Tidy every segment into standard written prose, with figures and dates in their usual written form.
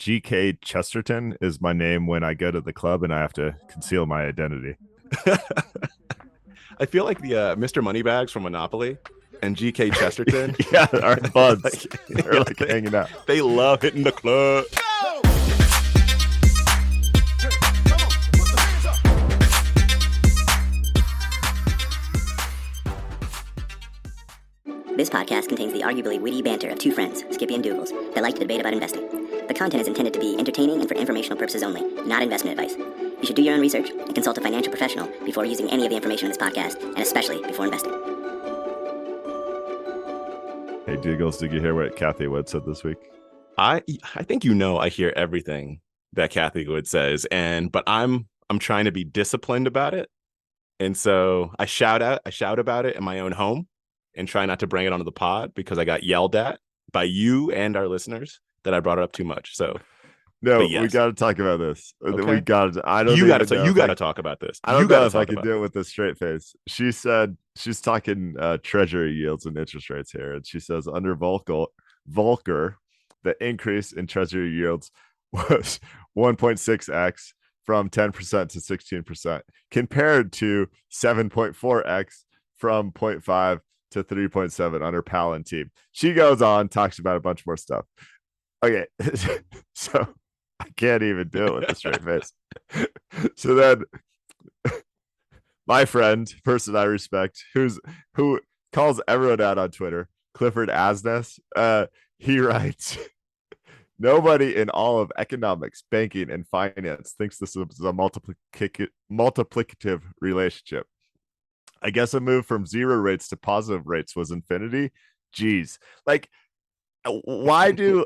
GK Chesterton is my name when I go to the club and I have to conceal my identity. I feel like the Mr. Moneybags from Monopoly and GK Chesterton. Yeah, our buds. like, They're yeah, like hanging out. they love hitting the club. This podcast contains the arguably witty banter of two friends, Skippy and Dougals, that like to debate about investing. The content is intended to be entertaining and for informational purposes only, not investment advice. You should do your own research and consult a financial professional before using any of the information in this podcast, and especially before investing. Hey, Dougals, did you hear what Kathy Wood said this week? I think I hear everything that Kathy Wood says, but I'm trying to be disciplined about it. And so I shout about it in my own home and try not to bring it onto the pod because I got yelled at by you and our listeners that I brought it up too much. So no, yes. We got to talk about this. Okay. We got to. I don't. You got to talk about this. I don't know if I can do it with a straight face. She said she's talking treasury yields and interest rates here, and she says under Volcker, the increase in treasury yields was 1.6x from 10% to 16%, compared to 7.4x from 0.5 to 3.7 under Powell and team. She goes on, talks about a bunch more stuff. Okay, so I can't even do it with a straight face. So then my friend, person I respect, who calls everyone out on Twitter, Clifford Asness, he writes, nobody in all of economics, banking, and finance thinks this is a multiplicative relationship. I guess a move from zero rates to positive rates was infinity. Jeez. Like, why do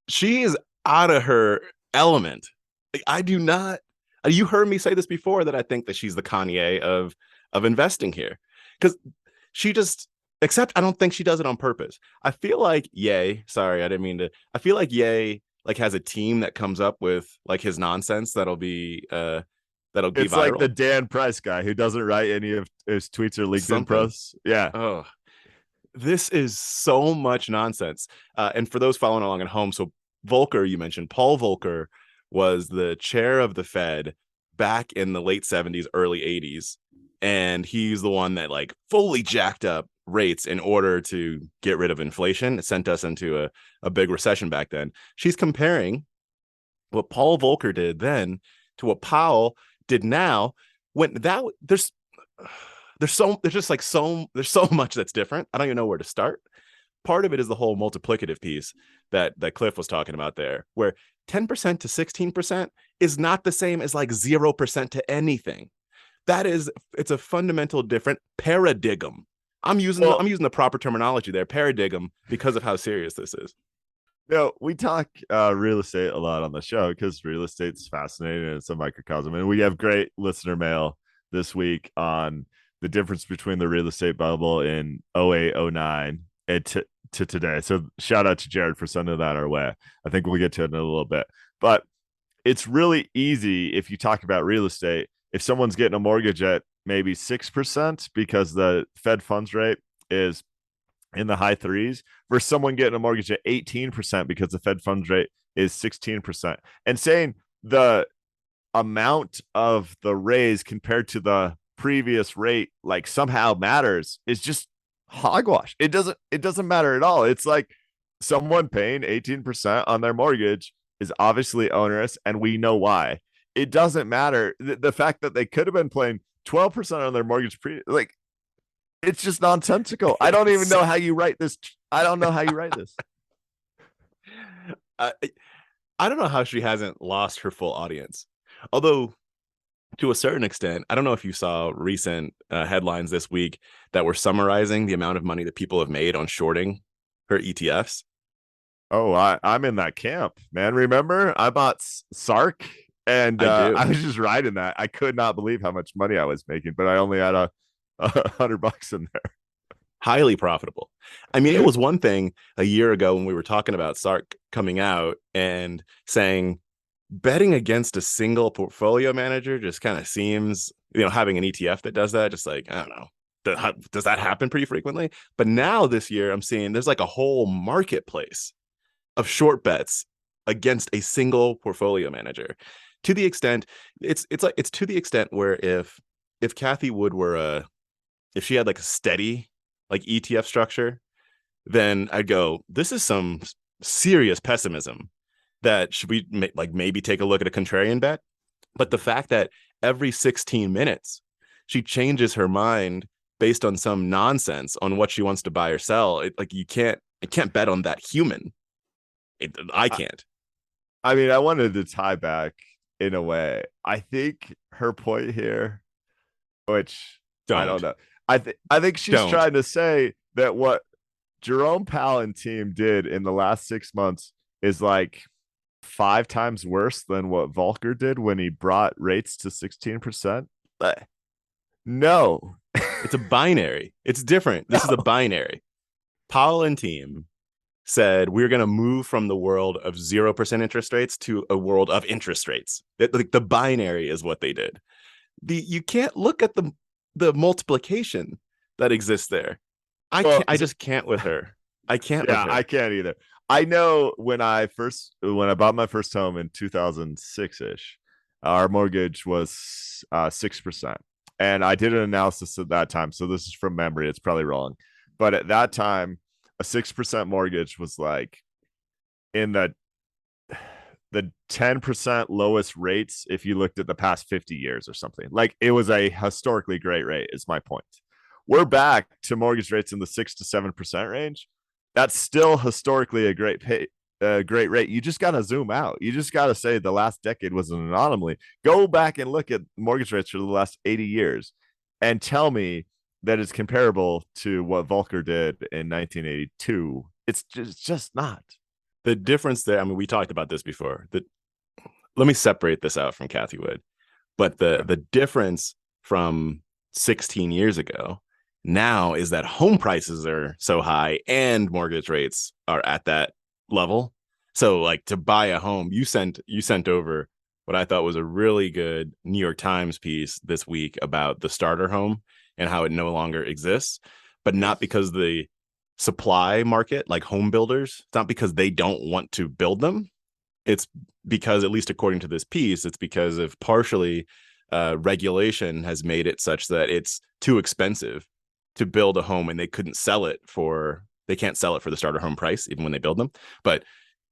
she is out of her element? Like, I do not. You heard me say this before, that I think that she's the Kanye of investing here, because she just, except I don't think she does it on purpose. I feel like Ye, sorry, I didn't mean to. I feel like Ye like has a team that comes up with like his nonsense that'll be that'll be it's viral. Like the Dan Price guy who doesn't write any of his tweets or LinkedIn posts. Yeah. Oh, this is so much nonsense. And for those following along at home, so Volcker, you mentioned Paul Volcker was the chair of the Fed back in the late 70s, early 80s. And he's the one that like fully jacked up rates in order to get rid of inflation. It sent us into a big recession back then. She's comparing what Paul Volcker did then to what Powell did now, when that there's so much that's different. I don't even know where to start. Part of it is the whole multiplicative piece that Cliff was talking about there, where 10% to 16% is not the same as like 0% to anything. It's a fundamental different paradigm. I'm using the proper terminology there, paradigm, because of how serious this is. No, we talk real estate a lot on the show because real estate's fascinating and it's a microcosm. And we have great listener mail this week on the difference between the real estate bubble in 08, 09 and to today. So shout out to Jared for sending that our way. I think we'll get to it in a little bit. But it's really easy if you talk about real estate. If someone's getting a mortgage at maybe 6% because the Fed funds rate is in the high threes versus someone getting a mortgage at 18% because the Fed funds rate is 16%, and saying the amount of the raise compared to the previous rate like somehow matters is just hogwash. It doesn't matter at all. It's like someone paying 18% on their mortgage is obviously onerous, and we know why. It doesn't matter. The fact that they could have been paying 12% on their mortgage it's just nonsensical. I don't even know how you write this. I don't know how you write this. I don't know how she hasn't lost her full audience. Although, to a certain extent, I don't know if you saw recent headlines this week that were summarizing the amount of money that people have made on shorting her ETFs. Oh, I'm in that camp, man. Remember, I bought SARK, and I was just riding that. I could not believe how much money I was making, but I only had $100 in there. Highly profitable. I mean, it was one thing a year ago when we were talking about SARK coming out and saying betting against a single portfolio manager just kind of seems, having an ETF that does that, just like, I don't know, does that happen pretty frequently? But now this year I'm seeing there's like a whole marketplace of short bets against a single portfolio manager. To the extent it's to the extent where if Kathy Wood were if she had like a steady like ETF structure, then I'd go, this is some serious pessimism that should we like maybe take a look at a contrarian bet. But the fact that every 16 minutes she changes her mind based on some nonsense on what she wants to buy or sell, like I can't bet on that human. I can't. I mean, I wanted to tie back in a way. I think her point here, which I don't know. I think she's Don't. trying to say that what Jerome Powell and team did in the last 6 months is like 5 times worse than what Volcker did when he brought rates to 16%. No. It's a binary. It's different. This is a binary. Powell and team said we're going to move from the world of 0% interest rates to a world of interest rates. Like the binary is what they did. You can't look at the multiplication that exists there. I just can't with her. I can't with her. I can't either. I know when I bought my first home in 2006-ish, our mortgage was 6%. And I did an analysis at that time. So this is from memory. It's probably wrong. But at that time, a 6% mortgage was like in the 10% lowest rates if you looked at the past 50 years or something. Like it was a historically great rate, is my point. We're back to mortgage rates in the 6 to 7% range. That's still historically a great rate. You just got to zoom out. You just got to say the last decade was an anomaly. Go back and look at mortgage rates for the last 80 years and tell me that it's comparable to what Volcker did in 1982. It's just not. The difference there, I mean, we talked about this before. Let me separate this out from Kathy Wood. But the difference from 16 years ago now is that home prices are so high and mortgage rates are at that level. So like to buy a home, you sent over what I thought was a really good New York Times piece this week about the starter home and how it no longer exists, but not because the supply market, like home builders, it's not because they don't want to build them. It's because, at least according to this piece, it's because of partially regulation has made it such that it's too expensive to build a home and they can't sell it for the starter home price, even when they build them. But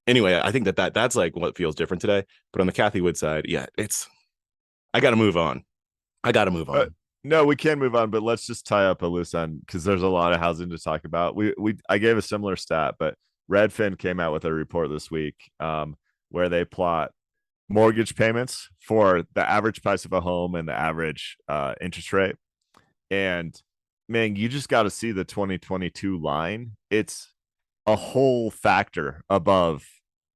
anyway, I think that's like what feels different today. But on the Kathy Wood side, yeah, I got to move on. No, we can move on, but let's just tie up a loose end because there's a lot of housing to talk about. I gave a similar stat, but Redfin came out with a report this week where they plot mortgage payments for the average price of a home and the average interest rate. And man, you just got to see the 2022 line. It's a whole factor above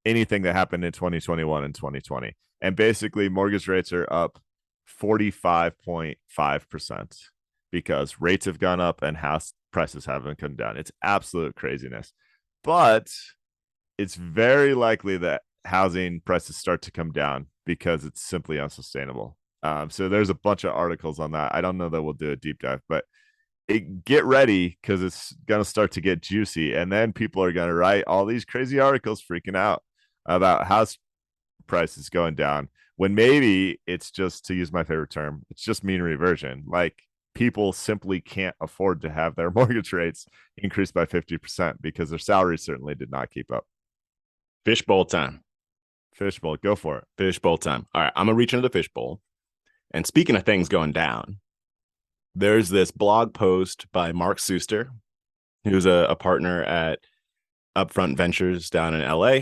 anything that happened in 2021 and 2020. And basically, mortgage rates are up 45.5% because rates have gone up and house prices haven't come down. It's absolute craziness. But it's very likely that housing prices start to come down because it's simply unsustainable. So there's a bunch of articles on that. I don't know that we'll do a deep dive, but get ready because it's going to start to get juicy. And then people are going to write all these crazy articles freaking out about house prices going down when maybe it's just, to use my favorite term, it's just mean reversion. Like people simply can't afford to have their mortgage rates increased by 50% because their salaries certainly did not keep up. Fishbowl time. Fishbowl, go for it. Fishbowl time. All right, I'm going to reach into the fishbowl. And speaking of things going down, there's this blog post by Mark Suster, who's a partner at Upfront Ventures down in LA.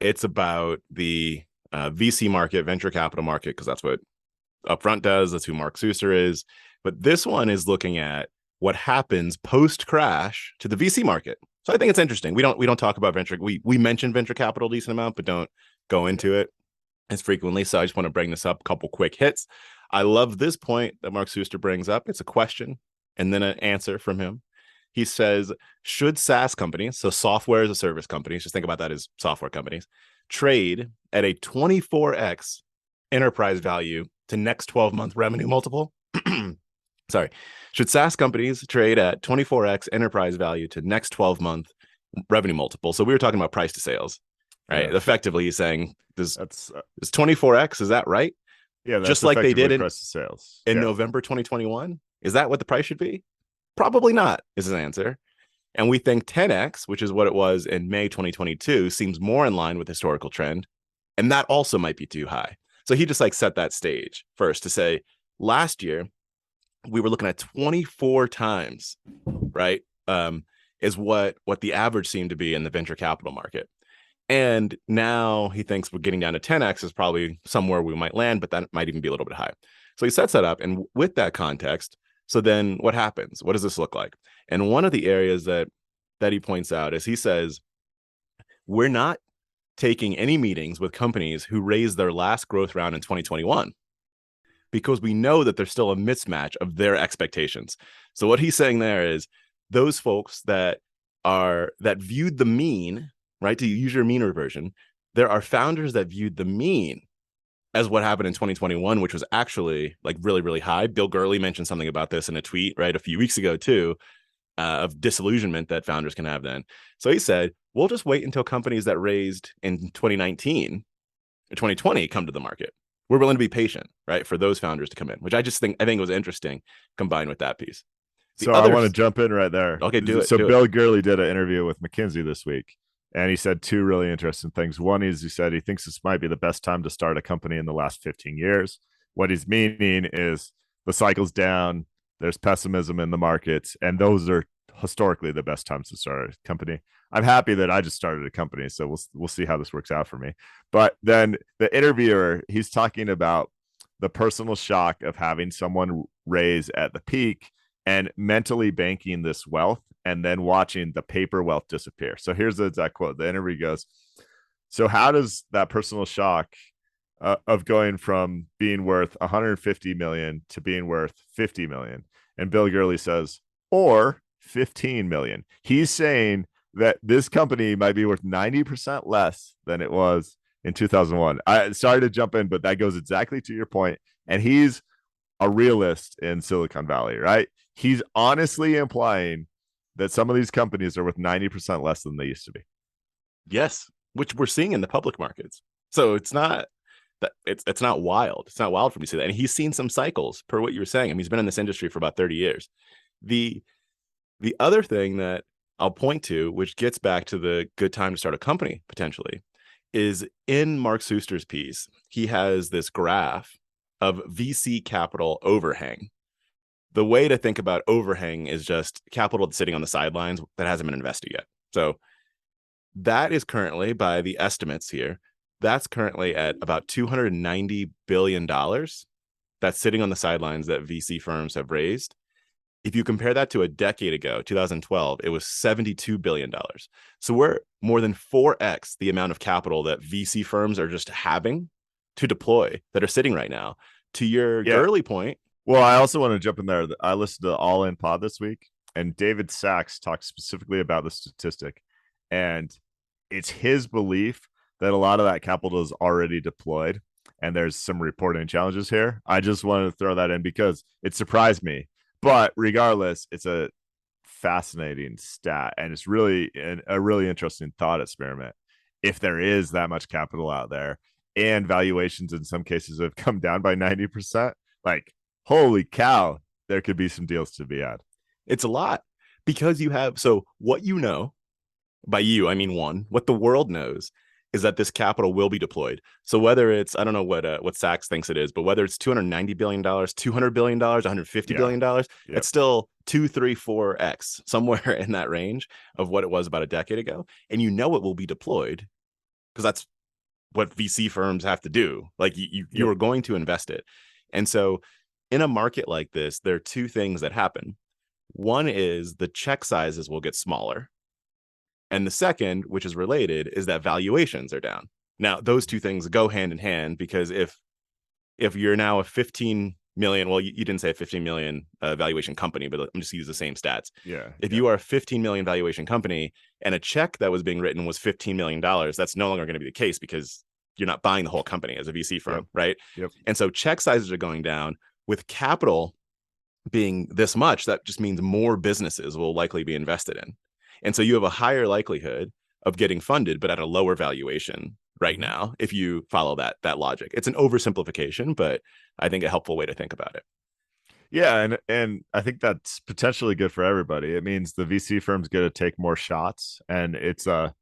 It's about the VC market, venture capital market, because that's what Upfront does. That's who Mark Suster is. But this one is looking at what happens post crash to the VC market. So I think it's interesting. We don't talk about venture. We mention venture capital a decent amount, but don't go into it as frequently. So I just want to bring this up. A couple quick hits. I love this point that Mark Suster brings up. It's a question and then an answer from him. He says, should SaaS companies, so software as a service companies, just think about that as software companies, trade at a 24x enterprise value to next 12-month revenue multiple? Sorry. Should SaaS companies trade at 24x enterprise value to next 12-month revenue multiple. So we were talking about price to sales, right? Yeah. Effectively, he's saying That's is 24x. Is that right? yeah, that's Just like they effectively did price to sales. in Yeah. November 2021. Is that what the price should be? Probably not, is his answer. And we think 10x, which is what it was in May 2022, seems more in line with historical trend. And that also might be too high. So he just like set that stage first to say last year we were looking at 24 times, right? Is what the average seemed to be in the venture capital market. And now he thinks we're getting down to 10x is probably somewhere we might land, but that might even be a little bit high. So he sets that up. And with that context, so then what happens? What does this look like? And one of the areas that he points out is he says, we're not taking any meetings with companies who raised their last growth round in 2021 because we know that there's still a mismatch of their expectations. So what he's saying there is those folks that viewed the mean, right, to use your mean reversion, there are founders that viewed the mean as what happened in 2021, which was actually like really, really high. Bill Gurley mentioned something about this in a tweet, right, a few weeks ago too, of disillusionment that founders can have then. So he said, we'll just wait until companies that raised in 2019 or 2020 come to the market. We're willing to be patient, right, for those founders to come in, which I think it was interesting combined with that piece. I want to jump in right there. Okay, do it. So Bill Gurley did an interview with McKinsey this week, and he said two really interesting things. One is he said he thinks this might be the best time to start a company in the last 15 years. What he's meaning is the cycle's down, there's pessimism in the markets, and those are historically the best times to start a company. I'm happy that I just started a company, so we'll see how this works out for me. But then the interviewer, he's talking about the personal shock of having someone raise at the peak and mentally banking this wealth and then watching the paper wealth disappear. So here's the exact quote. The interview goes, so how does that personal shock of going from being worth 150 million to being worth 50 million? And Bill Gurley says, or 15 million. He's saying that this company might be worth 90% less than it was in 2001. I sorry to jump in, but that goes exactly to your point. And he's a realist in Silicon Valley, right? He's honestly implying that some of these companies are worth 90% less than they used to be. Yes, which we're seeing in the public markets. So it's not that it's not wild. It's not wild for me to say that. And he's seen some cycles per what you were saying. I mean, he's been in this industry for about 30 years. The other thing that I'll point to, which gets back to the good time to start a company potentially, is in Mark Suster's piece, he has this graph of VC capital overhang. The way to think about overhang is just capital that's sitting on the sidelines that hasn't been invested yet. So that is currently, by the estimates here, that's currently at about $290 billion that's sitting on the sidelines that VC firms have raised. If you compare that to a decade ago, 2012, it was $72 billion. So we're more than 4x the amount of capital that VC firms are just having to deploy that are sitting right now. To your early point. Well, I also want to jump in there. I listened to All In Pod this week, and David Sachs talked specifically about the statistic. And it's his belief that a lot of that capital is already deployed. And there's some reporting challenges here. I just wanted to throw that in because it surprised me. But regardless, it's a fascinating stat, and it's really a really interesting thought experiment. If there is that much capital out there and valuations in some cases have come down by 90%, like, holy cow, there could be some deals to be had. It's a lot because you have, so what you know, by you, I mean what the world knows is that this capital will be deployed. So whether it's, I don't know what Sachs thinks it is, but whether it's $290 billion, $200 billion, $150 billion, it's still 2, 3, 4x, somewhere in that range of what it was about a decade ago. And you know it will be deployed because that's what VC firms have to do. Like you are going to invest it. And so in a market like this, there are two things that happen. One is the check sizes will get smaller. And the second, which is related, is that valuations are down. Now, those two things go hand in hand because if you're now a 15 million, well, you didn't say a 15 million valuation company, but I'm just use the same stats. If you are a 15 million valuation company and a check that was being written was $15 million, that's no longer going to be the case because you're not buying the whole company as a VC firm, right? And so check sizes are going down. With capital being this much, that just means more businesses will likely be invested in. And so you have a higher likelihood of getting funded, but at a lower valuation right Mhm. now, if you follow that logic. It's an oversimplification, but I think a helpful way to think about it. Yeah, and I think that's potentially good for everybody. It means the VC firms get to take more shots, and it's a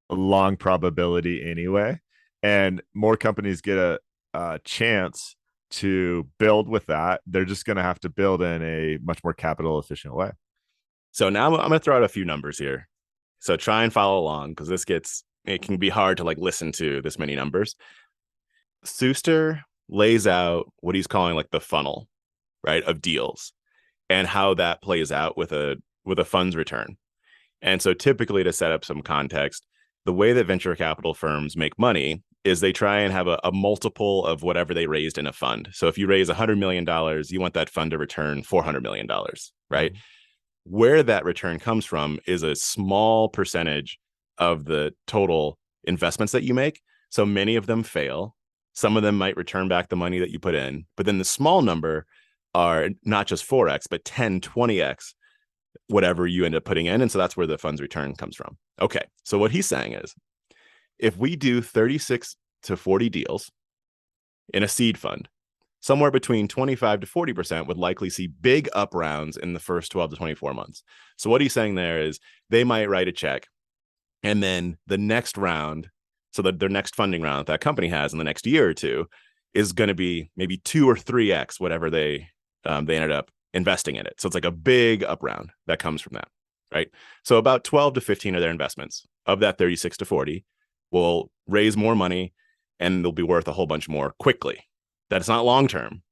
long probability anyway. And more companies get a chance to build with that. They're just going to have to build in a much more capital efficient way. So now I'm going to throw out a few numbers here. So try and follow along because it can be hard to like listen to this many numbers. Suster lays out what he's calling like the funnel, right, of deals and how that plays out with a funds return. And so typically, to set up some context, the way that venture capital firms make money is they try and have a multiple of whatever they raised in a fund. So if you raise $100 million, you want that fund to return $400 million, right? Mhm. Where that return comes from is a small percentage of the total investments that you make. So many of them fail. Some of them might return back the money that you put in, but then the small number are not just 4x, but 10, 20x whatever you end up putting in. And so that's where the funds return comes from. Okay. So what he's saying is if we do 36 to 40 deals in a seed fund, somewhere between 25 to 40% would likely see big up rounds in the first 12 to 24 months. So what he's saying there is they might write a check and then the next round, so that their next funding round that company has in the next year or two is going to be maybe 2 or 3x whatever they ended up investing in it. So it's like a big up round that comes from that, right? So about 12 to 15 of their investments of that 36 to 40 will raise more money and they'll be worth a whole bunch more quickly. That's not long term,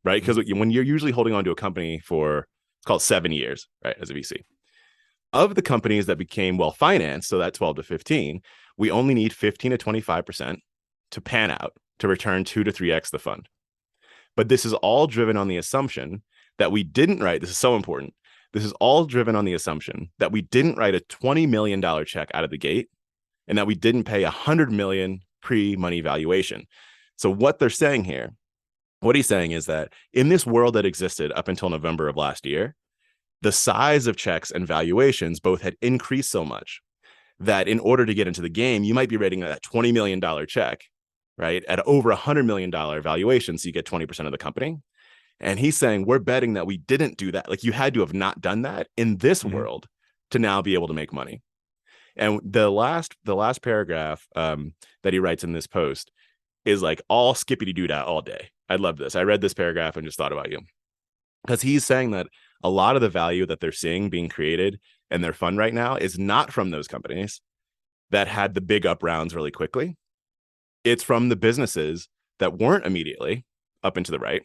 right? Because when you're usually holding on to a company for, it's called 7 years, right, as a VC. Of the companies that became well financed, so that 12 to 15, we only need 15 to 25% to pan out to return 2 to 3x the fund. But this is all driven on the assumption that we didn't write. This is so important. This is all driven on the assumption that we didn't write a $20 million check out of the gate and that we didn't pay $100 million pre-money valuation. So what they're saying here, what he's saying is that in this world that existed up until November of last year, the size of checks and valuations both had increased so much that in order to get into the game, you might be writing that $20 million check, right, at over $100 million valuation. So you get 20% of the company. And he's saying, we're betting that we didn't do that. Like you had to have not done that in this world to now be able to make money. And the last paragraph that he writes in this post is like all skippity doo dah all day. I love this. I read this paragraph and just thought about you because he's saying that a lot of the value that they're seeing being created in their fund right now is not from those companies that had the big up rounds really quickly. It's from the businesses that weren't immediately up into the right.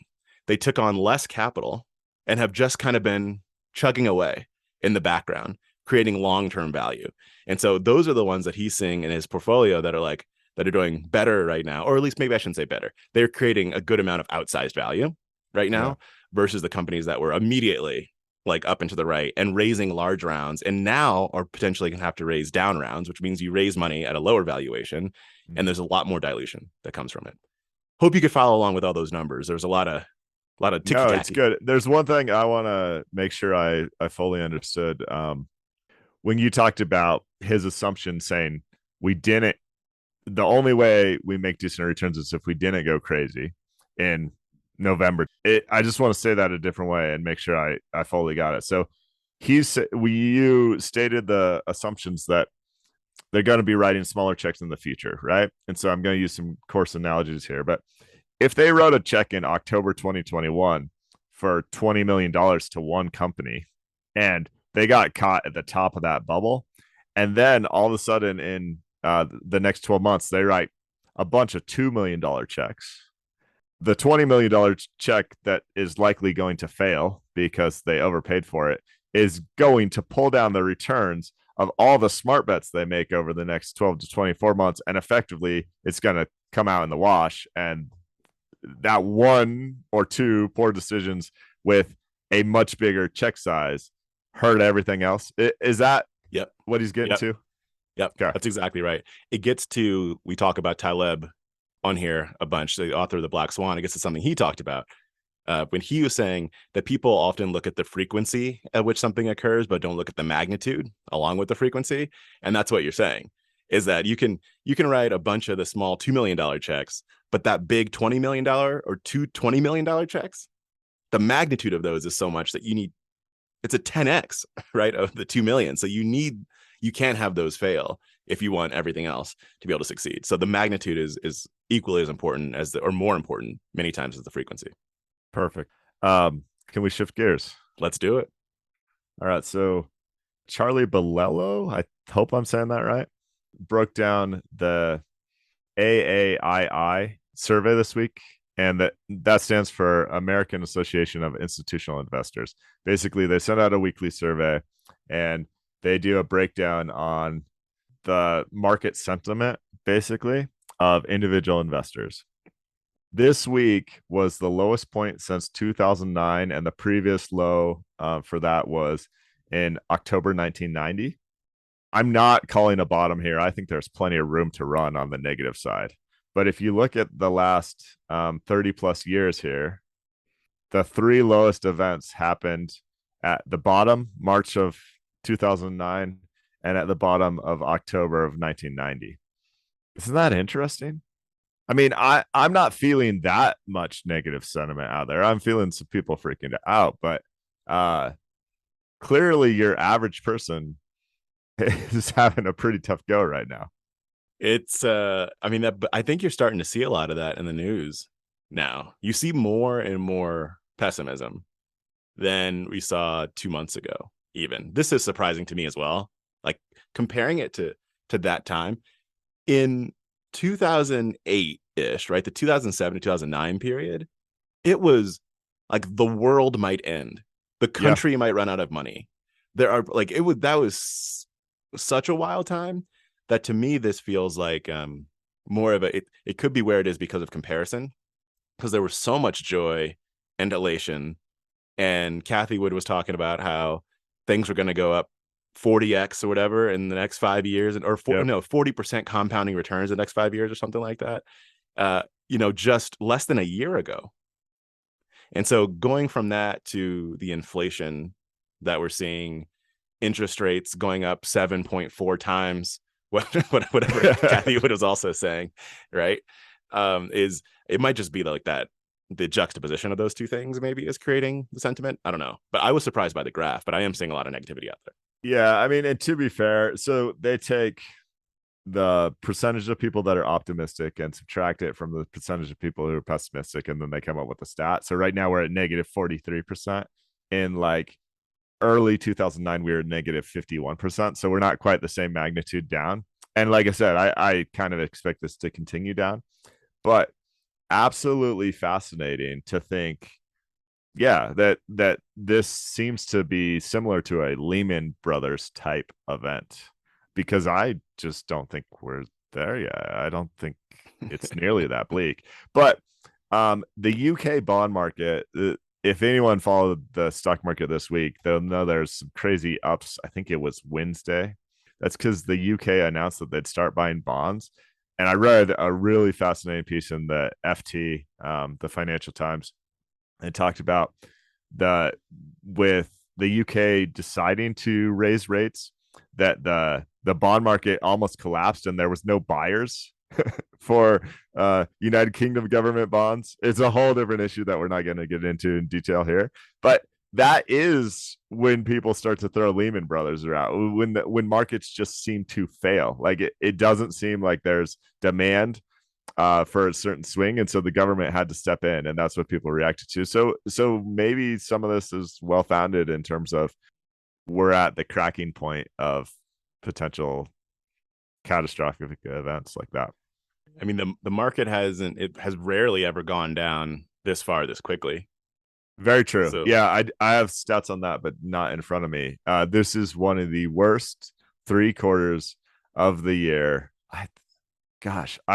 They took on less capital and have just kind of been chugging away in the background, creating long-term value. And so those are the ones that he's seeing in his portfolio that are doing better right now, or at least maybe I shouldn't say better. They're creating a good amount of outsized value right now versus the companies that were immediately like up into the right and raising large rounds and now are potentially going to have to raise down rounds, which means you raise money at a lower valuation and there's a lot more dilution that comes from it. Hope you could follow along with all those numbers. There's a lot of ticky No, tacky. it's good. There's one thing I want to make sure I fully understood. When you talked about his assumption saying we didn't, the only way we make decent returns is if we didn't go crazy in November. I just want to say that a different way and make sure I fully got it. So you stated the assumptions that they're going to be writing smaller checks in the future, right? And so I'm going to use some coarse analogies here, but if they wrote a check in October 2021 for $20 million to one company and they got caught at the top of that bubble, and then all of a sudden in the next 12 months, they write a bunch of $2 million checks. The $20 million check that is likely going to fail because they overpaid for it is going to pull down the returns of all the smart bets they make over the next 12 to 24 months. And effectively, it's going to come out in the wash. And that one or two poor decisions with a much bigger check size hurt everything else. Is that what he's getting to? Yep. Okay. That's exactly right. It gets to, we talk about Taleb on here a bunch, the author of the Black Swan. It gets to something he talked about when he was saying that people often look at the frequency at which something occurs, but don't look at the magnitude along with the frequency. And that's what you're saying, is that you can write a bunch of the small $2 million checks, but that big $20 million or two $20 million checks, the magnitude of those is so much that it's a 10x, right, of the 2 million. So you can't have those fail if you want everything else to be able to succeed. So the magnitude is equally as important or more important many times as the frequency. Perfect. Can we shift gears? Let's do it. All right. So Charlie Bolello, I hope I'm saying that right, broke down the AAII survey this week. And that stands for American Association of Institutional Investors. Basically, they send out a weekly survey and they do a breakdown on the market sentiment, basically, of individual investors. This week was the lowest point since 2009, and the previous low for that was in October 1990. I'm not calling a bottom here. I think there's plenty of room to run on the negative side. But if you look at the last 30 plus years here, the three lowest events happened at the bottom, March of 2009, and at the bottom of October of 1990. Isn't that interesting? I mean, I'm not feeling that much negative sentiment out there. I'm feeling some people freaking out, but clearly your average person is having a pretty tough go right now. It's I think you're starting to see a lot of that in the news now. You see more and more pessimism than we saw 2 months ago. Even this is surprising to me as well. Like comparing it to that time in 2008-ish, right? The 2007 to 2009 period, it was like the world might end. The country might run out of money. That was such a wild time that to me, this feels like more of it could be where it is because of comparison, because there was so much joy and elation. And Kathy Wood was talking about how things were going to go up 40x or whatever in the next 5 years, or 40% compounding returns in the next 5 years or something like that. Just less than a year ago. And so going from that to the inflation that we're seeing, interest rates going up 7.4 times, whatever Kathy Wood was also saying, right? It might just be like that. The juxtaposition of those two things maybe is creating the sentiment. I don't know, but I was surprised by the graph, but I am seeing a lot of negativity out there. Yeah, I mean, and to be fair, so they take the percentage of people that are optimistic and subtract it from the percentage of people who are pessimistic, and then they come up with a stat. So right now we're at negative 43%. In like early 2009, we were negative 51%. So we're not quite the same magnitude down. And like I said, I kind of expect this to continue down, but absolutely fascinating to think, that this seems to be similar to a Lehman Brothers type event, because I just don't think we're there yet. I don't think it's nearly that bleak. But the UK bond market, if anyone followed the stock market this week, they'll know there's some crazy ups. I think it was Wednesday. That's because the UK announced that they'd start buying bonds. And I read a really fascinating piece in the FT, the Financial Times, and talked about with the UK deciding to raise rates, that the bond market almost collapsed and there was no buyers for United Kingdom government bonds. It's a whole different issue that we're not going to get into in detail here, but that is when people start to throw Lehman Brothers around, when markets just seem to fail. Like it doesn't seem like there's demand for a certain swing, and so the government had to step in, and that's what people reacted to. So maybe some of this is well founded in terms of we're at the cracking point of potential catastrophic events like that. I mean, the market has rarely ever gone down this far this quickly. Very true. So, yeah, I have stats on that, but not in front of me. This is one of the worst 3 quarters of the year. I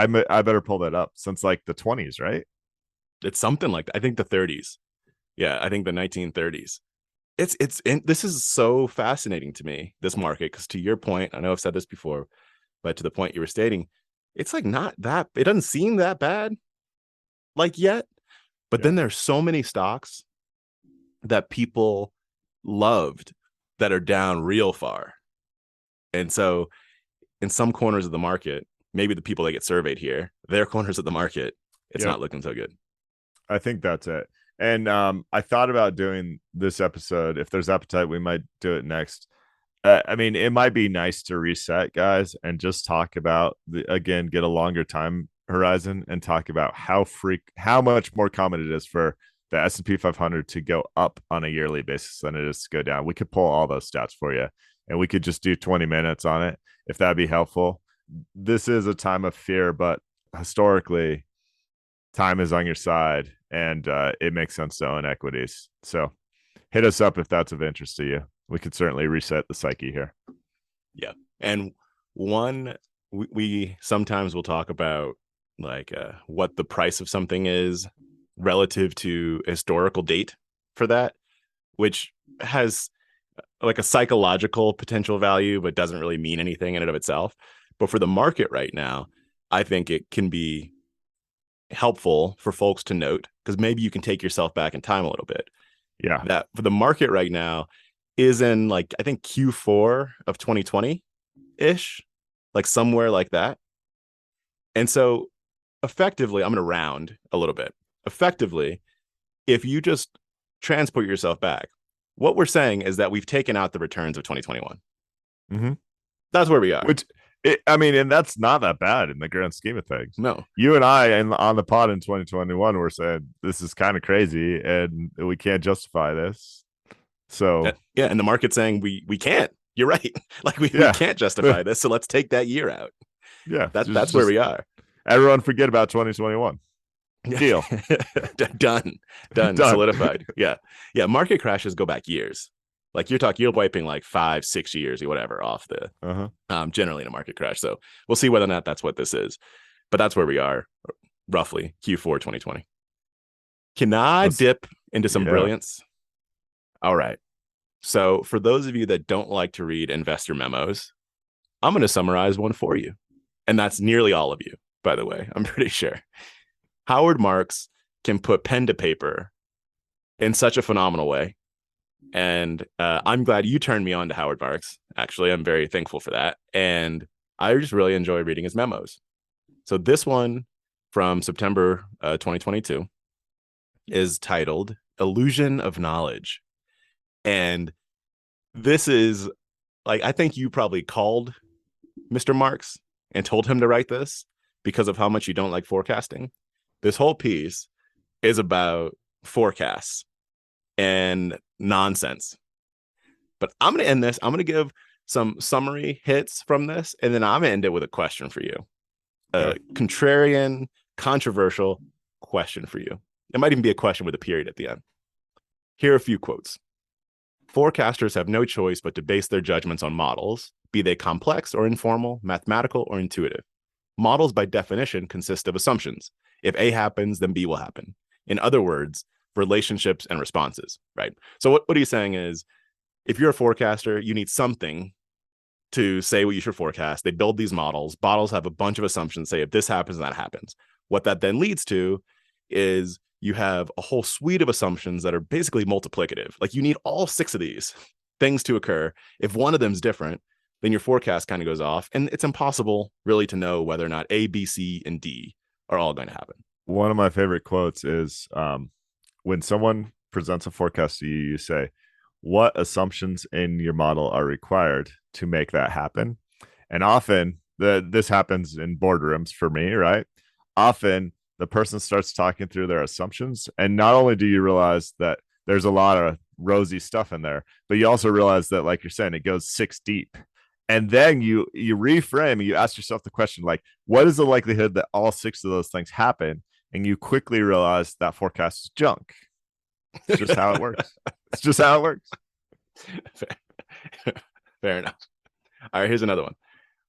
better pull that up since like the 20s, right? It's something like that. I think the 30s. Yeah, I think the 1930s. This is so fascinating to me, this market, because to your point, I know I've said this before, but to the point you were stating, it's like not that, it doesn't seem that bad like yet, But then there's so many stocks that people loved that are down real far. And so in some corners of the market, maybe the people that get surveyed here, their corners of the market, it's not looking so good. I think that's it. And I thought about doing this episode. If there's appetite, we might do it next. I mean, it might be nice to reset, guys, and just talk about again, get a longer time horizon and talk about how much more common it is for the S&P 500 to go up on a yearly basis than it is to go down. We could pull all those stats for you, and we could just do 20 minutes on it if that'd be helpful. This is a time of fear, but historically, time is on your side, and it makes sense to own equities. So hit us up if that's of interest to you. We could certainly reset the psyche here. Yeah. And we sometimes will talk about like what the price of something is relative to historical date for that, which has like a psychological potential value, but doesn't really mean anything in and of itself. But for the market right now, I think it can be helpful for folks to note, because maybe you can take yourself back in time a little bit. Yeah. That for the market right now is in like, I think Q4 of 2020-ish, like somewhere like that. And so effectively, I'm going to round a little bit. Effectively, if you just transport yourself back, what we're saying is that we've taken out the returns of 2021. Mm-hmm. That's where we are. And that's not that bad in the grand scheme of things. No. You and I, and on the pod in 2021, were saying this is kind of crazy and we can't justify this. So yeah, and the market's saying we can't. You're right. Like we can't justify this. So let's take that year out. Yeah, that's where we are. Everyone forget about 2021. Deal. Done. Solidified. Yeah. Market crashes go back years. Like you're wiping like 5-6 years or whatever off the generally in a market crash. So we'll see whether or not that's what this is. But that's where we are, roughly Q4 2020. Can I dip into some brilliance? All right. So for those of you that don't like to read investor memos, I'm going to summarize one for you. And that's nearly all of you, by the way. I'm pretty sure. Howard Marks can put pen to paper in such a phenomenal way. And I'm glad you turned me on to Howard Marks. Actually, I'm very thankful for that. And I just really enjoy reading his memos. So this one from September 2022 is titled Illusion of Knowledge. And this is like, I think you probably called Mr. Marks and told him to write this because of how much you don't like forecasting. This whole piece is about forecasts and nonsense. But I'm going to end this. I'm going to give some summary hits from this, and then I'm going to end it with a question for you. A contrarian, controversial question for you. It might even be a question with a period at the end. Here are a few quotes. Forecasters have no choice but to base their judgments on models, be they complex or informal, mathematical or intuitive. Models, by definition, consist of assumptions. If A happens, then B will happen. In other words, relationships and responses, right? So what he's saying is, if you're a forecaster, you need something to say what you should forecast. They build these models. Models have a bunch of assumptions, say if this happens, that happens. What that then leads to is you have a whole suite of assumptions that are basically multiplicative. Like you need all 6 of these things to occur. If one of them is different, then your forecast kind of goes off. And it's impossible really to know whether or not A, B, C, and D are all going to happen. One of my favorite quotes is when someone presents a forecast to you, you say, what assumptions in your model are required to make that happen? And often this happens in boardrooms for me, right? Often the person starts talking through their assumptions. And not only do you realize that there's a lot of rosy stuff in there, but you also realize that, like you're saying, it goes 6 deep. And then you reframe and you ask yourself the question, like, what is the likelihood that all 6 of those things happen? And you quickly realize that forecast is junk. It's just how it works. It's just how it works. Fair enough. All right, here's another one.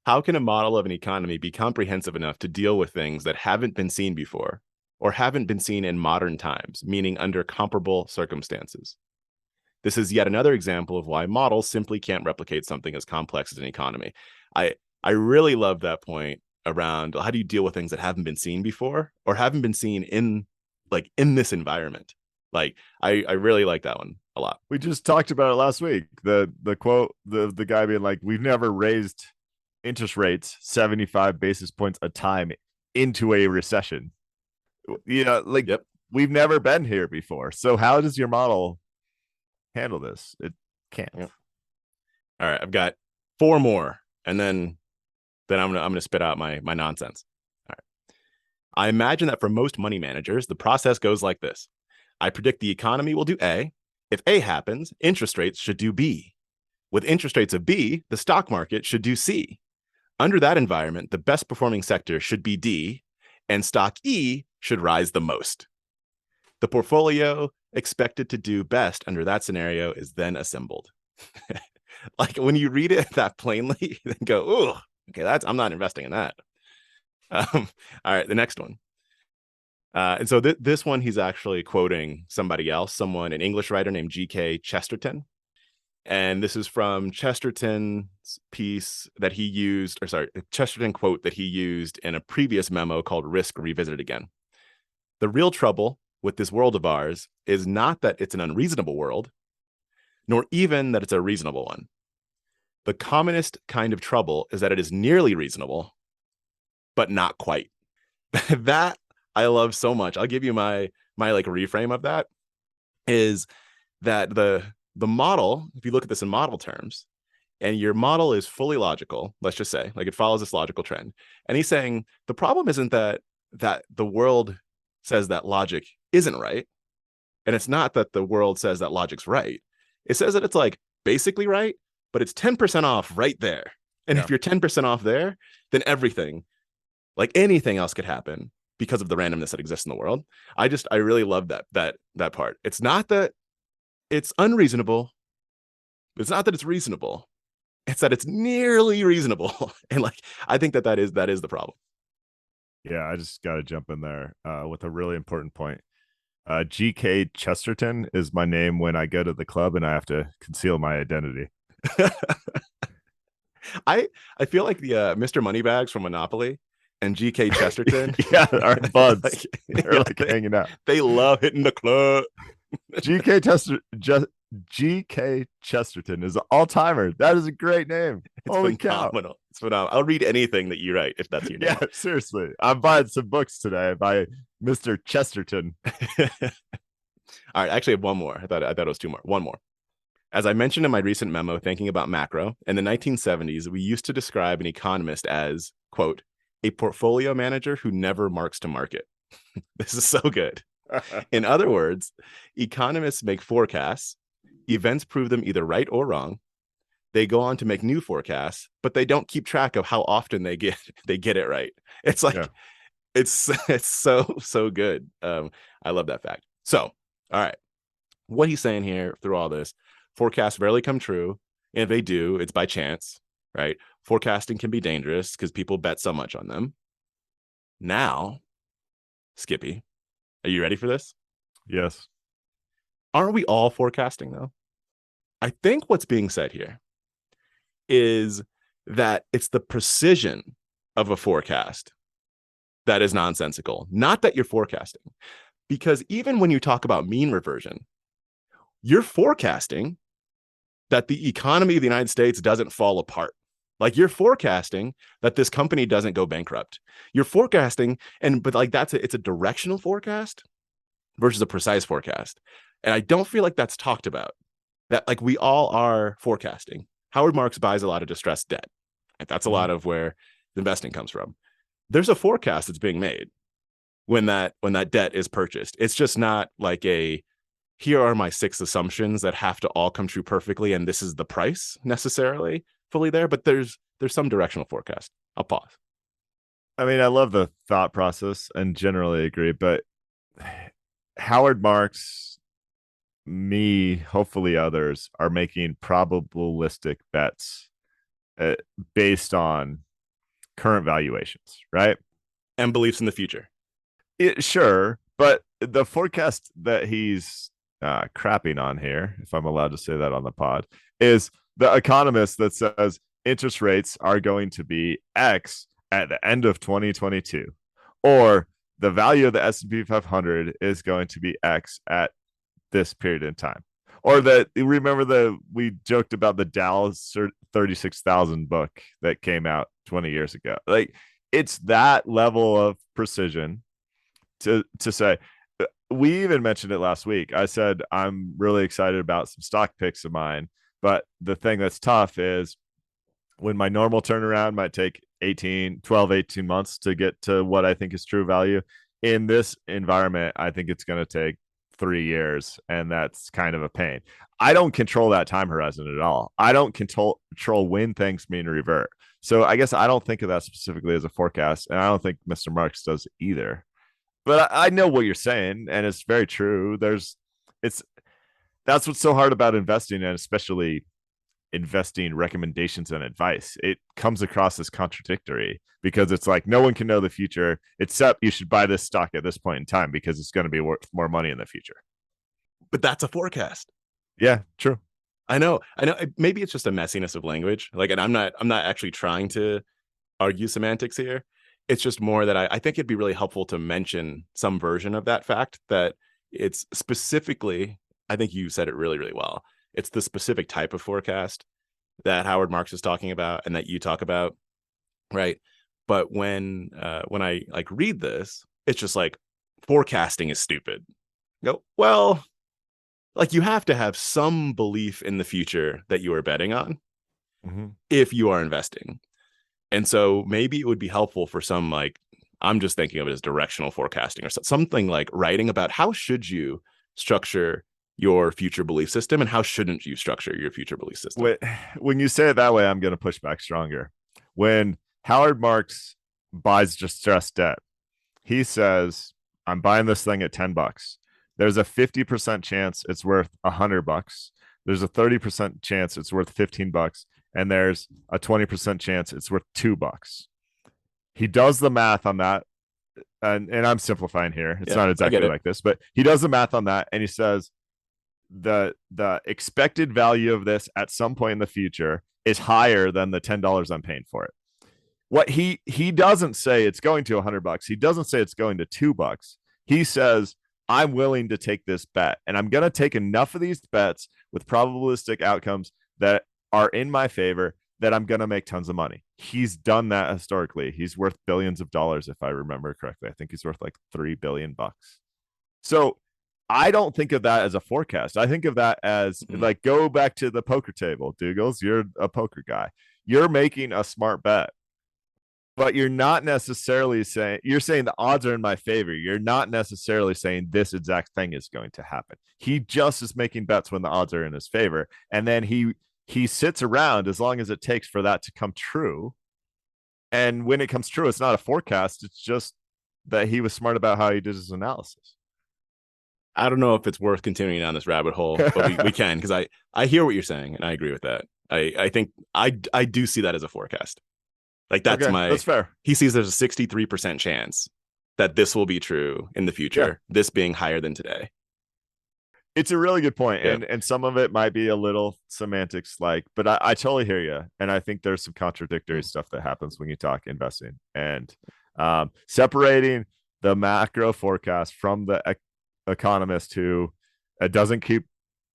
How can a model of an economy be comprehensive enough to deal with things that haven't been seen before or haven't been seen in modern times, meaning under comparable circumstances? This is yet another example of why models simply can't replicate something as complex as an economy. I really love that point around how do you deal with things that haven't been seen before or haven't been seen in like in this environment. Like I really like that one a lot. We just talked about it last week. The quote, the guy being like, we've never raised interest rates 75 basis points a time into a recession. Like Yep. we've never been here before. So how does your model handle this? It can't. Yep. All right, I've got 4 more, and then I'm gonna spit out my nonsense. All right. I imagine that for most money managers, the process goes like this. I predict the economy will do A. If A happens, interest rates should do B. With interest rates of B, the stock market should do C. Under that environment, the best performing sector should be D, and stock E should rise the most. The portfolio expected to do best under that scenario is then assembled. Like when you read it that plainly, you then go, "Ooh, okay, I'm not investing in that." All right, the next one. And so this one, he's actually quoting somebody else, an English writer named G.K. Chesterton. And this is from Chesterton's piece that he used, Chesterton quote that he used in a previous memo called Risk Revisited Again. The real trouble with this world of ours is not that it's an unreasonable world, nor even that it's a reasonable one. The commonest kind of trouble is that it is nearly reasonable, but not quite. That I love so much. I'll give you my like reframe of that is that the model, if you look at this in model terms, and your model is fully logical, let's just say, like it follows this logical trend. And he's saying the problem isn't that the world says that logic isn't right. And it's not that the world says that logic's right. It says that it's like basically right, but it's 10% off right there. And if you're 10% off there, then everything, like anything else could happen because of the randomness that exists in the world. I really love that part. It's not that it's unreasonable. It's not that it's reasonable. It's that it's nearly reasonable. And like, I think that is the problem. Yeah, I just got to jump in there with a really important point. G.K. Chesterton is my name when I go to the club and I have to conceal my identity. I feel like the Mr. Moneybags from Monopoly and G.K. Chesterton, are buds. They're like hanging out. They love hitting the club. G.K. Chesterton is an all-timer. That is a great name. It's Holy phenomenal. cow. It's phenomenal. I'll read anything that you write if that's your name. Yeah, seriously. I'm buying some books today by Mr. Chesterton. All right, I actually have one more. I thought it was 2 more. One more. As I mentioned in my recent memo, Thinking About Macro, in the 1970s, we used to describe an economist as, quote, a portfolio manager who never marks to market. This is so good. In other words, economists make forecasts. Events prove them either right or wrong. They go on to make new forecasts, but they don't keep track of how often they get it right. It's like it's so good. I love that fact. So, all right, what he's saying here through all this, forecasts rarely come true. And if they do, it's by chance, right? Forecasting can be dangerous because people bet so much on them. Now, Skippy, are you ready for this? Yes. Aren't we all forecasting though? I think what's being said here is that it's the precision of a forecast that is nonsensical, not that you're forecasting. Because even when you talk about mean reversion, you're forecasting that the economy of the United States doesn't fall apart. Like you're forecasting that this company doesn't go bankrupt. You're forecasting, but like it's a directional forecast versus a precise forecast. And I don't feel like that's talked about. That like we all are forecasting. Howard Marks buys a lot of distressed debt. And that's a lot of where the investing comes from. There's a forecast that's being made when that debt is purchased. It's just not like here are my 6 assumptions that have to all come true perfectly, and this is the price necessarily fully there, but there's some directional forecast. I'll pause. I mean, I love the thought process and generally agree, but Howard Marks, me, hopefully others, are making probabilistic bets based on current valuations, right? And beliefs in the future. Sure, but the forecast that he's crapping on here, if I'm allowed to say that on the pod, is the economist that says interest rates are going to be X at the end of 2022, or the value of the S&P 500 is going to be X at this period in time. Or that, remember we joked about the Dallas 36,000 book that came out 20 years ago. Like, it's that level of precision to say. We even mentioned it last week. I said I'm really excited about some stock picks of mine, but the thing that's tough is when my normal turnaround might take 18 months to get to what I think is true value. In this environment, I think it's going to take 3 years, and that's kind of a pain. I don't control that time horizon at all. I don't control when things mean revert. So I guess I don't think of that specifically as a forecast, and I don't think Mr. Marks does either. But I know what you're saying, and it's very true. It's that's what's so hard about investing, and especially investing recommendations and advice. It comes across as contradictory because it's like no one can know the future except you should buy this stock at this point in time because it's going to be worth more money in the future. But that's a forecast. Yeah, true. I know. Maybe it's just a messiness of language. Like, and I'm not actually trying to argue semantics here. It's just more that I think it'd be really helpful to mention some version of that fact, that it's specifically, I think you said it really, really well. It's the specific type of forecast that Howard Marks is talking about and that you talk about, right? But when I like read this, it's just like forecasting is stupid. Go, well, like you have to have some belief in the future that you are betting on if you are investing. And so maybe it would be helpful for some, like, I'm just thinking of it as directional forecasting or something, like writing about how should you structure your future belief system and how shouldn't you structure your future belief system. When you say it that way, I'm going to push back stronger. When Howard Marks buys distressed debt, he says, I'm buying this thing at $10. There's a 50% chance it's worth $100. There's a 30% chance it's worth $15. And there's a 20% chance it's worth $2. He does the math on that. And I'm simplifying here. It's not exactly like this, but he does the math on that. And he says the expected value of this at some point in the future is higher than the $10 I'm paying for it. What he doesn't say it's going to $100. He doesn't say it's going to $2. He says, I'm willing to take this bet, and I'm going to take enough of these bets with probabilistic outcomes that are in my favor that I'm going to make tons of money. He's done that historically. He's worth billions of dollars, if I remember correctly. I think he's worth like $3 billion. So I don't think of that as a forecast. I think of that as like, go back to the poker table, Dougals. You're a poker guy. You're making a smart bet, but you're not necessarily saying, you're saying the odds are in my favor. You're not necessarily saying this exact thing is going to happen. He just is making bets when the odds are in his favor. And then he sits around as long as it takes for that to come true. And when it comes true, it's not a forecast. It's just that he was smart about how he did his analysis. I don't know if it's worth continuing down this rabbit hole, but we can, because I hear what you're saying and I agree with that. I think I do see that as a forecast. Like that's fair. He sees there's a 63% chance that this will be true in the future, this being higher than today. It's a really good point. And some of it might be a little semantics like, but I totally hear you. And I think there's some contradictory stuff that happens when you talk investing, and separating the macro forecast from the economist who doesn't keep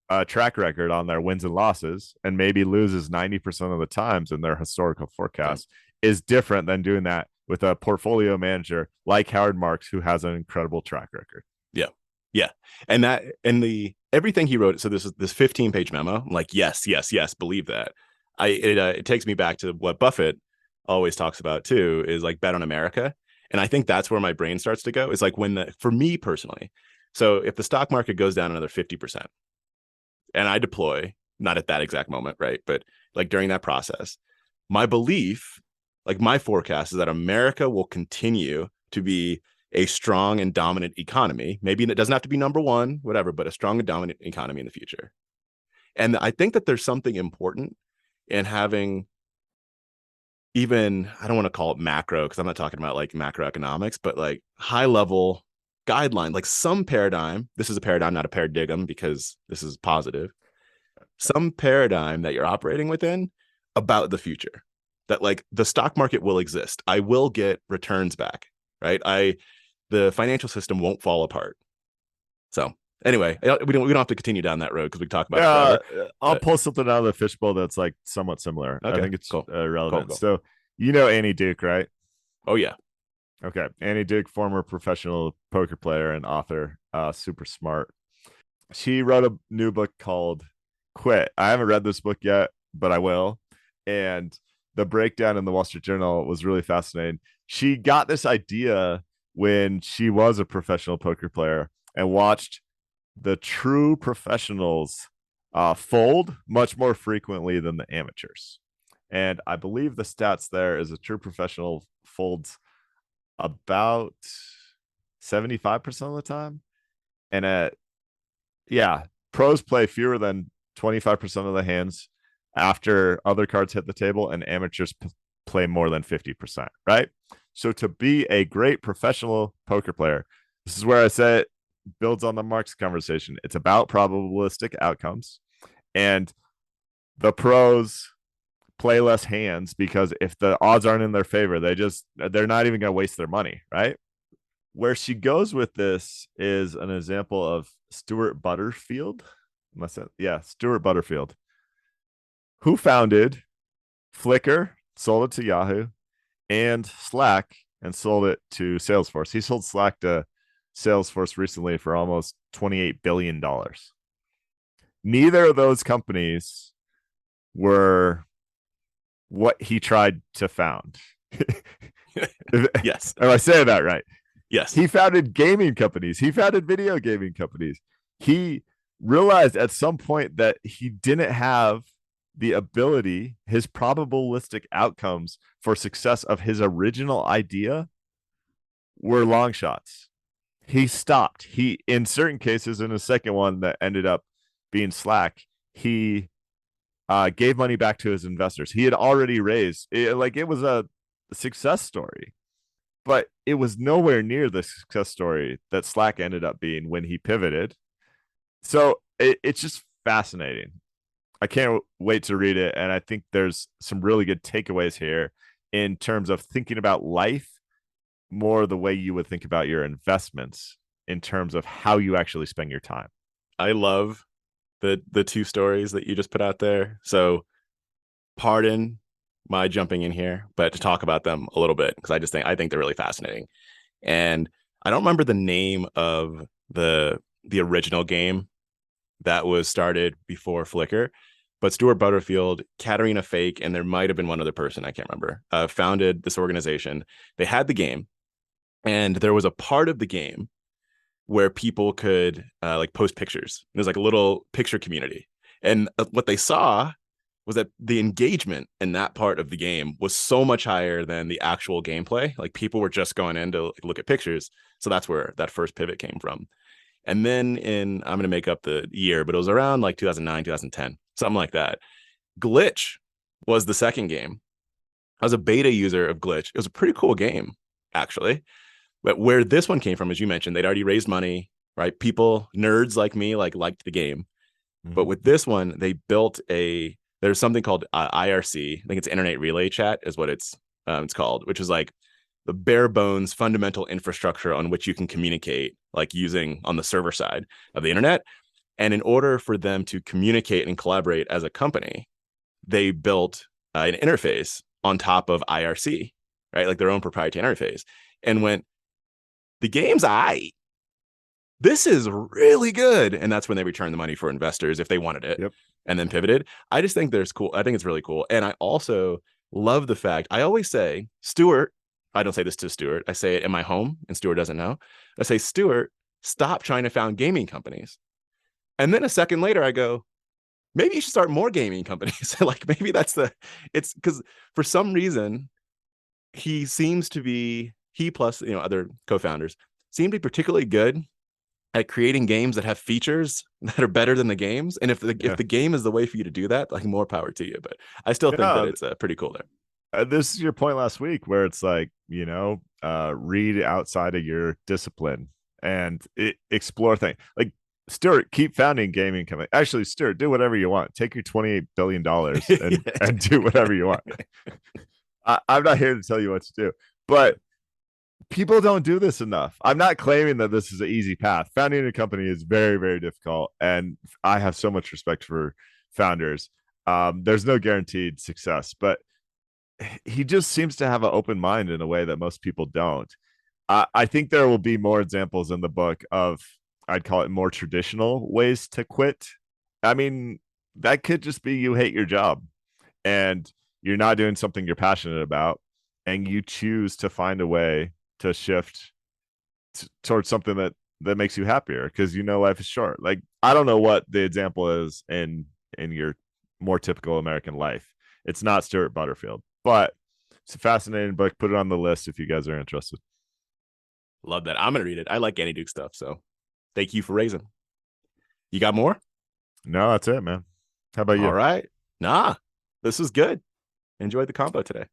a track record on their wins and losses and maybe loses 90% of the times in their historical forecast is different than doing that with a portfolio manager like Howard Marks, who has an incredible track record. Yeah. And everything he wrote. So this 15-page memo. I'm like, yes, believe that. It takes me back to what Buffett always talks about too, is like bet on America. And I think that's where my brain starts to go. Is like for me personally. So if the stock market goes down another 50% and I deploy, not at that exact moment, right? But like during that process, my belief, like my forecast, is that America will continue to be a strong and dominant economy. Maybe it doesn't have to be number one, whatever, but a strong and dominant economy in the future. And I think that there's something important in having, even, I don't want to call it macro, because I'm not talking about like macroeconomics, but like high level guideline, like some paradigm. This is a paradigm, not a paradigm, because this is positive. Some paradigm that you're operating within about the future, that like the stock market will exist. I will get returns back, right? the financial system won't fall apart. So anyway, we don't have to continue down that road because we can talk about it forever. I'll But pull something out of the fishbowl that's like somewhat similar. I okay, think it's cool. relevant. Cool. So you know Annie Duke, right? Oh yeah. Okay, Annie Duke, former professional poker player and author, super smart. She wrote a new book called Quit. I haven't read this book yet, but I will. And the breakdown in the Wall Street Journal was really fascinating. She got this idea when she was a professional poker player and watched the true professionals fold much more frequently than the amateurs. And I believe the stats there is a true professional folds about 75% of the time. And pros play fewer than 25% of the hands after other cards hit the table, and amateurs play more than 50%, right? So to be a great professional poker player, this is where I say it builds on the Marx conversation. It's about probabilistic outcomes, and the pros play less hands because if the odds aren't in their favor, they're not even going to waste their money, right? Where she goes with this is an example of Stuart Butterfield. Stuart Butterfield, who founded Flickr, sold it to Yahoo, and Slack, and sold it to Salesforce. He sold Slack to Salesforce recently for almost $28 billion. Neither of those companies were what he tried to found. Yes. Am I saying that right? Yes. He founded gaming companies. He founded video gaming companies. He realized at some point that he didn't have the ability, his probabilistic outcomes for success of his original idea were long shots. He stopped. He, in certain cases, in the second one that ended up being Slack, he gave money back to his investors. He had already raised it was a success story, but it was nowhere near the success story that Slack ended up being when he pivoted. So it's just fascinating. I can't wait to read it. And I think there's some really good takeaways here in terms of thinking about life more the way you would think about your investments in terms of how you actually spend your time. I love the two stories that you just put out there. So pardon my jumping in here, but to talk about them a little bit, because I think they're really fascinating. And I don't remember the name of the original game that was started before Flickr, but Stuart Butterfield, Katarina Fake, and there might have been one other person, I can't remember, founded this organization. They had the game, and there was a part of the game where people could like post pictures. There's like a little picture community. And what they saw was that the engagement in that part of the game was so much higher than the actual gameplay. Like people were just going in to look at pictures. So that's where that first pivot came from. And then I'm going to make up the year, but it was around like 2009, 2010, something like that. Glitch was the second game. I was a beta user of Glitch. It was a pretty cool game, actually. But where this one came from, as you mentioned, they'd already raised money, right? People, nerds like me, liked the game. Mm-hmm. But with this one, they built there's something called IRC. I think it's Internet Relay Chat is what it's called, which is like the bare bones fundamental infrastructure on which you can communicate, like using on the server side of the internet. And in order for them to communicate and collaborate as a company, they built an interface on top of IRC, right? Like their own proprietary interface, and went, the game's this is really good. And that's when they returned the money for investors if they wanted it. Yep. And then pivoted. I just think cool. I think it's really cool. And I also love the fact, I always say, Stuart, I don't say this to Stuart. I say it in my home and Stuart doesn't know. I say, Stuart, stop trying to found gaming companies. And then a second later, I go, maybe you should start more gaming companies. Like maybe it's because for some reason, he plus, other co-founders seem to be particularly good at creating games that have features that are better than the games. And if the game is the way for you to do that, like more power to you. But I still think that it's pretty cool there. This is your point last week where it's like, read outside of your discipline and explore things. Like Stuart, keep founding gaming company. Actually, Stuart, do whatever you want. Take your $28 billion and do whatever you want. I'm not here to tell you what to do, but people don't do this enough. I'm not claiming that this is an easy path. Founding a company is very, very difficult. And I have so much respect for founders. There's no guaranteed success, but he just seems to have an open mind in a way that most people don't. I think there will be more examples in the book of, I'd call it more traditional ways to quit. I mean, that could just be you hate your job and you're not doing something you're passionate about, and you choose to find a way to shift towards something that makes you happier because life is short. Like, I don't know what the example is in your more typical American life. It's not Stuart Butterfield, but it's a fascinating book. Put it on the list if you guys are interested. Love that. I'm gonna read it. I like Annie Duke stuff, so thank you for raising. You got more? No, that's it, man. How about you? All right. Nah, this was good. Enjoyed the combo today.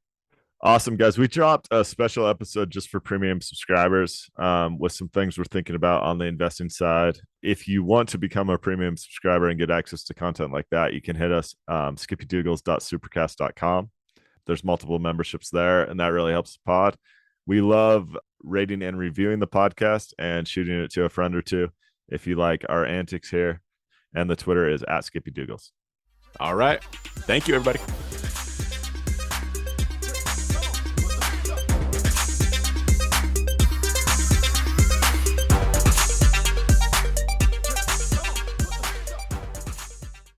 Awesome, guys. We dropped a special episode just for premium subscribers with some things we're thinking about on the investing side. If you want to become a premium subscriber and get access to content like that, you can hit us, skippydougals.supercast.com. There's multiple memberships there, and that really helps the pod. We love rating and reviewing the podcast and shooting it to a friend or two if you like our antics here. And the Twitter is @SkippyDougals. All right. Thank you, everybody.